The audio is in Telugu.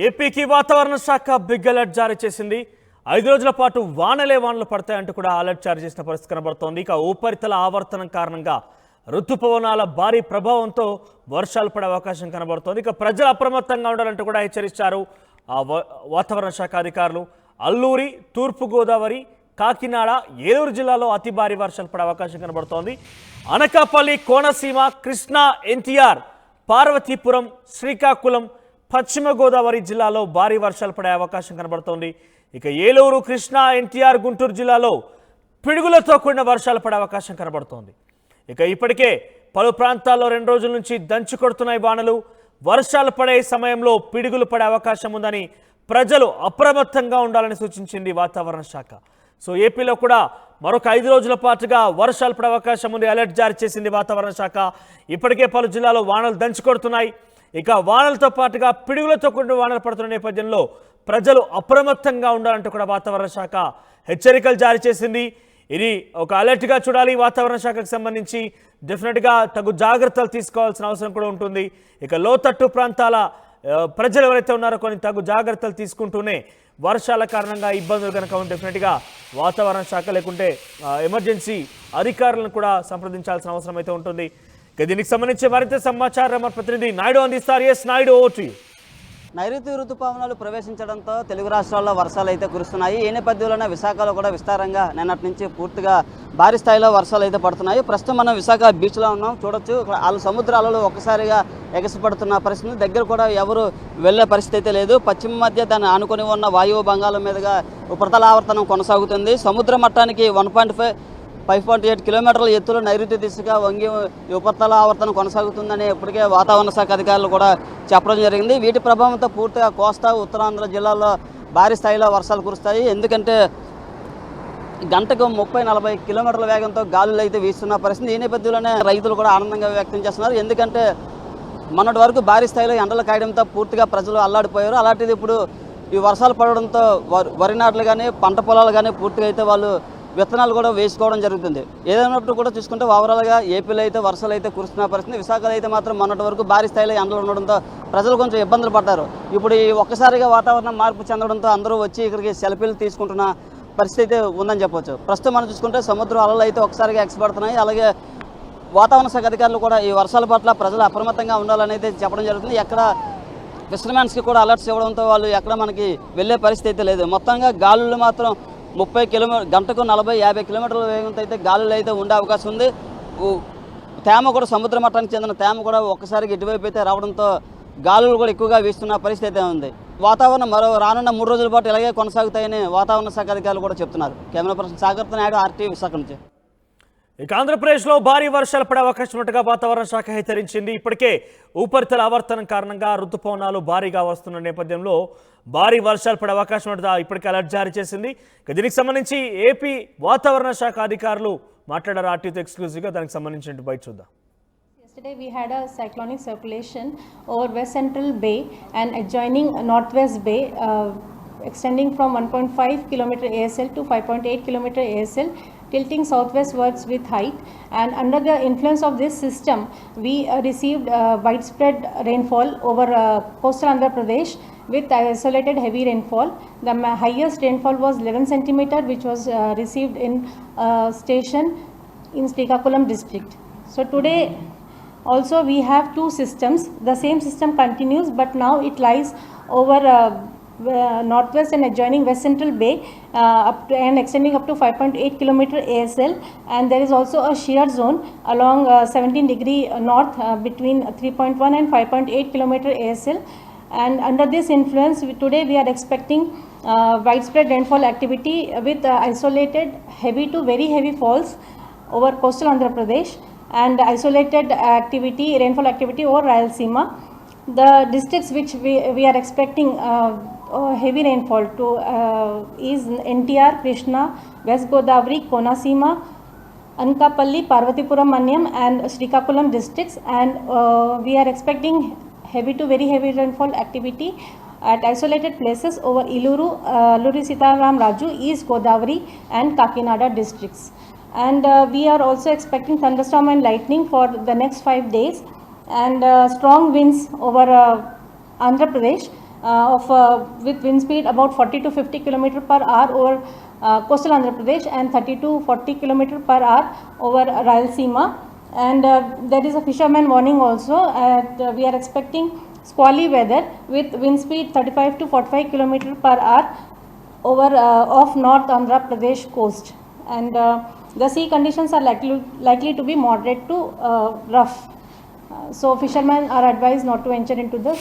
ఏపీకి వాతావరణ శాఖ బిగ్ అలర్ట్ జారీ చేసింది. 5 రోజుల పాటు వానలు పడతాయంటూ కూడా అలర్ట్ జారీ చేసిన పరిస్థితి కనబడుతోంది. ఇక ఉపరితల ఆవర్తనం కారణంగా ఋతుపవనాల భారీ ప్రభావంతో వర్షాలు పడే అవకాశం కనబడుతోంది. ఇక ప్రజలు అప్రమత్తంగా ఉండాలంటూ కూడా హెచ్చరించారు వాతావరణ శాఖ అధికారులు. అల్లూరి, తూర్పుగోదావరి, కాకినాడ, ఏలూరు జిల్లాలో అతి భారీ వర్షాలు పడే అవకాశం కనబడుతోంది. అనకాపల్లి, కోనసీమ, కృష్ణా, ఎన్టీఆర్, పార్వతీపురం, శ్రీకాకుళం, పశ్చిమ గోదావరి జిల్లాలో భారీ వర్షాలు పడే అవకాశం కనబడుతోంది. ఇక ఏలూరు, కృష్ణా, ఎన్టీఆర్, గుంటూరు జిల్లాలో పిడుగులతో కూడిన వర్షాలు పడే అవకాశం కనబడుతోంది. ఇక ఇప్పటికే పలు ప్రాంతాల్లో 2 రోజుల నుంచి దంచి కొడుతున్నాయి వానలు. వర్షాలు పడే సమయంలో పిడుగులు పడే అవకాశం ఉందని ప్రజలు అప్రమత్తంగా ఉండాలని సూచించింది వాతావరణ శాఖ. సో ఏపీలో కూడా మరొక 5 రోజుల పాటుగా వర్షాలు పడే అవకాశం ఉంది. అలర్ట్ జారీ చేసింది వాతావరణ శాఖ. ఇప్పటికే పలు జిల్లాలో వానలు దంచి కొడుతున్నాయి. ఇక వానలతో పాటుగా పిడుగులతో కూడిన వానలు పడుతున్న నేపథ్యంలో ప్రజలు అప్రమత్తంగా ఉండాలంటూ కూడా వాతావరణ శాఖ హెచ్చరికలు జారీ చేసింది. ఇది ఒక అలర్ట్గా చూడాలి. వాతావరణ శాఖకు సంబంధించి డెఫినెట్గా తగు జాగ్రత్తలు తీసుకోవాల్సిన అవసరం కూడా ఉంటుంది. ఇక లోతట్టు ప్రాంతాల ప్రజలు ఎవరైతే ఉన్నారో కొన్ని తగు జాగ్రత్తలు తీసుకుంటూనే వర్షాల కారణంగా ఇబ్బందులు కనుక డెఫినెట్గా వాతావరణ శాఖ లేకుంటే ఎమర్జెన్సీ అధికారులను కూడా సంప్రదించాల్సిన అవసరం అయితే ఉంటుంది. ఇక దీనికి సంబంధించి మరింత సమాచారం మా ప్రతినిధి నాయుడు అందిస్తారు. S Naidu, over to you. నైరుతి ఋతుపవనాలు ప్రవేశించడంతో తెలుగు రాష్ట్రాల్లో వర్షాలు అయితే కురుస్తున్నాయి. ఈ నేపథ్యంలోనే విశాఖలో కూడా విస్తారంగా నిన్నటి నుంచి పూర్తిగా భారీ స్థాయిలో వర్షాలు అయితే పడుతున్నాయి. ప్రస్తుతం మనం విశాఖ బీచ్లో ఉన్నాం. చూడొచ్చు వాళ్ళ సముద్రాలలో ఒక్కసారిగా ఎగసిపడుతున్న పరిస్థితి. దగ్గర కూడా ఎవరు వెళ్లే పరిస్థితి అయితే లేదు. పశ్చిమ మధ్య దాన్ని ఆనుకొని ఉన్న వాయువు బంగాళం మీదుగా ఉపరితల ఆవర్తనం కొనసాగుతుంది. సముద్ర మట్టానికి 5.8 కిలోమీటర్ల ఎత్తులో నైరుతి దిశగా వంగి ఉపరితల ఆవర్తనం కొనసాగుతుందని ఇప్పటికే వాతావరణ శాఖ అధికారులు కూడా చెప్పడం జరిగింది. వీటి ప్రభావంతో పూర్తిగా కోస్తా, ఉత్తరాంధ్ర జిల్లాల్లో భారీ స్థాయిలో వర్షాలు కురుస్తాయి. ఎందుకంటే గంటకు 30-40 కిలోమీటర్ల వేగంతో గాలులు అయితే వీస్తున్న పరిస్థితి. ఈ నేపథ్యంలోనే రైతులు కూడా ఆనందంగా వ్యక్తం చేస్తున్నారు. ఎందుకంటే మొన్నటి వరకు భారీ స్థాయిలో ఎండలు కాయడంతో పూర్తిగా ప్రజలు అల్లాడిపోయారు. అలాంటిది ఇప్పుడు ఈ వర్షాలు పడడంతో వరి నాట్లు కానీ పంట పొలాలు కానీ పూర్తిగా అయితే వాళ్ళు విత్తనాలు కూడా వేసుకోవడం జరుగుతుంది. ఏదైనప్పుడు కూడా చూసుకుంటే ఓవరాల్గా ఏపీలో అయితే వర్షాలు అయితే కురుస్తున్న పరిస్థితి. విశాఖలో అయితే మాత్రం మొన్నటి వరకు భారీ స్థాయిలో ఎండలు ఉండడంతో ప్రజలు కొంచెం ఇబ్బందులు పడ్డారు. ఇప్పుడు ఈ ఒక్కసారిగా వాతావరణం మార్పు చెందడంతో అందరూ వచ్చి ఇక్కడికి సెల్ఫీలు తీసుకుంటున్న పరిస్థితి అయితే ఉందని చెప్పొచ్చు. ప్రస్తుతం మనం చూసుకుంటే సముద్రం అలలు అయితే ఒకసారిగా ఎగసిపడుతున్నాయి. అలాగే వాతావరణ శాఖ అధికారులు కూడా ఈ వర్షాల పట్ల ప్రజలు అప్రమత్తంగా ఉండాలని అయితే చెప్పడం జరుగుతుంది. ఎక్కడ ఫిషర్మెన్స్కి కూడా అలర్ట్స్ ఇవ్వడంతో వాళ్ళు ఎక్కడ మనకి వెళ్ళే పరిస్థితి అయితే లేదు. మొత్తంగా గాలులు మాత్రం 30 కిలోమీటర్ గంటకు 40-50 కిలోమీటర్ల వేగంతో అయితే గాలులు అయితే ఉండే అవకాశం ఉంది. తేమ కూడా సముద్ర మట్టానికి చెందిన తేమ కూడా ఒక్కసారిగా ఇటువైపు అయితే రావడంతో గాలులు కూడా ఎక్కువగా వీస్తున్న పరిస్థితి అయితే ఉంది. వాతావరణం రానున్న 3 రోజుల పాటు ఇలాగే కొనసాగుతాయని వాతావరణ శాఖ అధికారులు కూడా చెప్తున్నారు. Camera person Sagar Naidu, RTV Visakha నుంచి. ఇక ఆంధ్రప్రదేశ్లో భారీ వర్షాలు పడే అవకాశం ఉన్నట్టుగా వాతావరణ శాఖ హెచ్చరించింది. ఇప్పటికే ఉపరితల ఆవర్తనం కారణంగా ఋతుపవనాలు భారీగా వస్తున్న నేపథ్యంలో భారీ వర్షాలు పడే అవకాశం ఉన్నట్టుగా ఇప్పటికే అలర్ట్ జారీ చేసింది. ఇక దీనికి సంబంధించి ఏపీ వాతావరణ శాఖ అధికారులు మాట్లాడారు ఆర్టీవీతో ఎక్స్క్లూజివ్గా. దానికి సంబంధించి బయట చూద్దాం. Yesterday we had a cyclonic circulation over West Central Bay and adjoining Northwest Bay, extending from 1.5 km ASL to 5.8 km ASL, tilting southwestwards with height. And under the influence of this system, we received widespread rainfall over coastal Andhra Pradesh with isolated heavy rainfall. The highest rainfall was 11 cm, which was received in station in Srikakulam district. So today also we have 2 systems. The same system continues, but now it lies over northwest and adjoining West Central Bay and extending up to 5.8 km ASL, and there is also a shear zone along 17° north between 3.1 and 5.8 km ASL. And under this influence, today we are expecting widespread rainfall activity with isolated heavy to very heavy falls over coastal Andhra Pradesh and isolated rainfall activity over Rayalaseema. The districts which we are expecting heavy rainfall to is NTR, Krishna, West Godavari, Konaseema, Anakapalli, Parvatipuram, Manyam and Srikakulam districts, and we are expecting heavy to very heavy rainfall activity at isolated places over Iluru, Alluri Sitaram Raju, East Godavari and Kakinada districts. And we are also expecting thunderstorm and lightning for the next 5 days and strong winds over Andhra Pradesh with wind speed about 40 to 50 km per hour over coastal Andhra Pradesh and 30 to 40 km per hour over Rayalaseema. And there is a fisherman warning also. We are expecting squally weather with wind speed 35 to 45 km per hour over off North Andhra Pradesh coast. And the sea conditions are likely to be moderate to rough. So fishermen are advised not to enter into the